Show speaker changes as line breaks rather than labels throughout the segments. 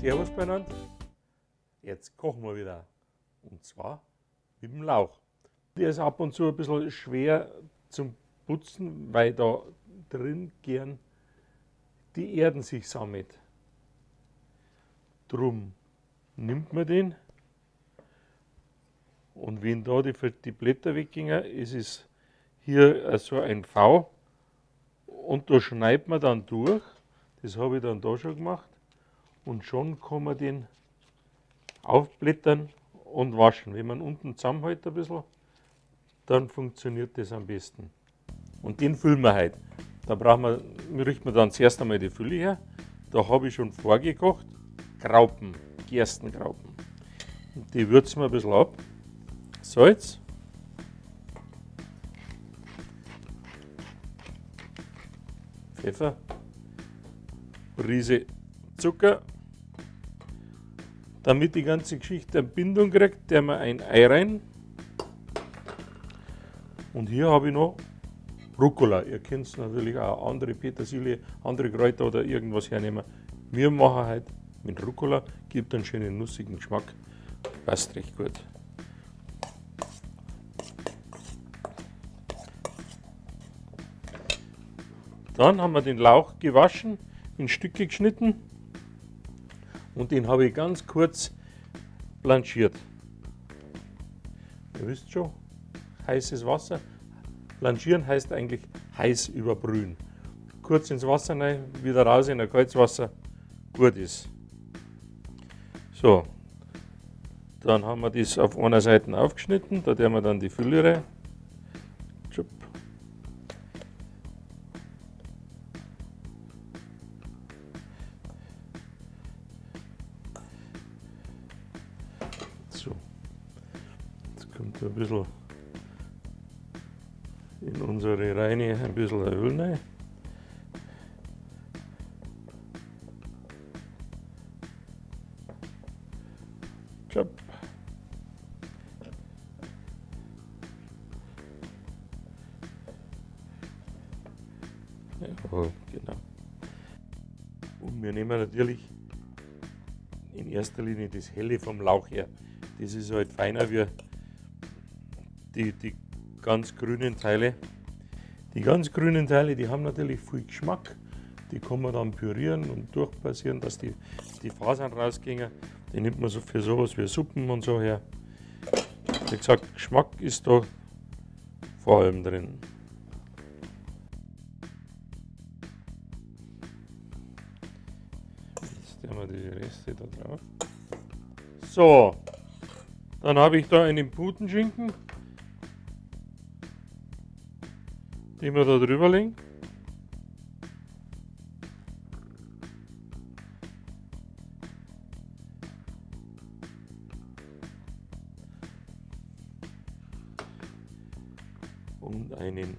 Servus beieinander. Jetzt kochen wir wieder. Und zwar mit dem Lauch. Der ist ab und zu ein bisschen schwer zum Putzen, weil da drin gern die Erden sich sammelt. Drum nimmt man den und wenn da die Blätter weggingen, ist es hier so ein V und da schneidet man dann durch. Das habe ich dann da schon gemacht und schon kann man den aufblättern und waschen. Wenn man unten zusammenhält ein bisschen, dann funktioniert das am besten. Und den füllen wir heute. Da richten wir dann zuerst einmal die Fülle her. Da habe ich schon vorgekocht Graupen, Gerstengraupen. Und die würzen wir ein bisschen ab. Salz. Pfeffer. Prise Zucker. Damit die ganze Geschichte eine Bindung kriegt, tun wir ein Ei rein. Und hier habe ich noch Rucola. Ihr könnt natürlich auch andere Petersilie, andere Kräuter oder irgendwas hernehmen. Wir machen heute mit Rucola, gibt einen schönen nussigen Geschmack. Passt recht gut. Dann haben wir den Lauch gewaschen, in Stücke geschnitten und den habe ich ganz kurz blanchiert. Ihr wisst schon, heißes Wasser. Blanchieren heißt eigentlich heiß überbrühen. Kurz ins Wasser rein, wieder raus in ein kaltes Wasser, gut ist. So, dann haben wir das auf einer Seite aufgeschnitten, da tun wir dann die Fülle rein. So, jetzt kommt ein bisschen in unsere Reine ein bisschen Öl rein. Chop. Ja, genau. Und wir nehmen natürlich in erster Linie das Helle vom Lauch her. Das ist halt feiner wie die ganz grünen Teile. Die ganz grünen Teile, die haben natürlich viel Geschmack. Die kann man dann pürieren und durchpassieren, dass die Fasern rausgehen. Die nimmt man so für sowas wie Suppen und so her. Wie gesagt, Geschmack ist da vor allem drin. Jetzt tun wir die Reste da drauf. So, dann habe ich da einen Putenschinken, den wir da drüber legen. Und einen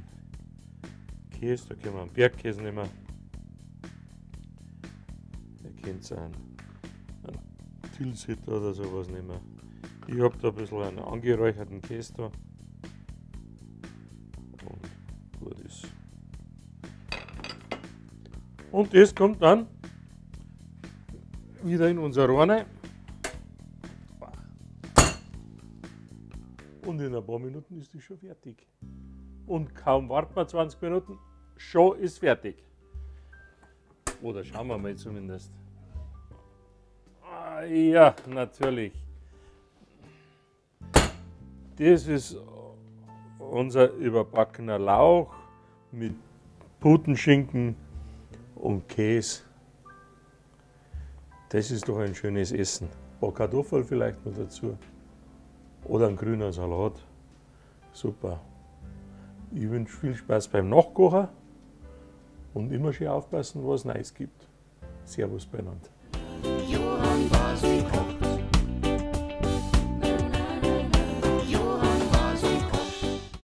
Käse, da können wir einen Bergkäse nehmen. Ihr könnt einen Tilsiter oder sowas nehmen. Ich habe da ein bisschen einen angeräucherten Käse da. Und gut ist. Und das kommt dann wieder in unser Rohr rein. Und in ein paar Minuten ist das schon fertig. Und kaum warten wir 20 Minuten, schon ist fertig. Oder schauen wir mal zumindest. Ah, ja, natürlich. Das ist unser überbackener Lauch mit Putenschinken und Käse. Das ist doch ein schönes Essen. Ein paar Kartoffeln vielleicht noch dazu. Oder ein grüner Salat. Super. Ich wünsche viel Spaß beim Nachkochen und immer schön aufpassen, was es Neues gibt. Servus beieinander.
Johann Basi kocht.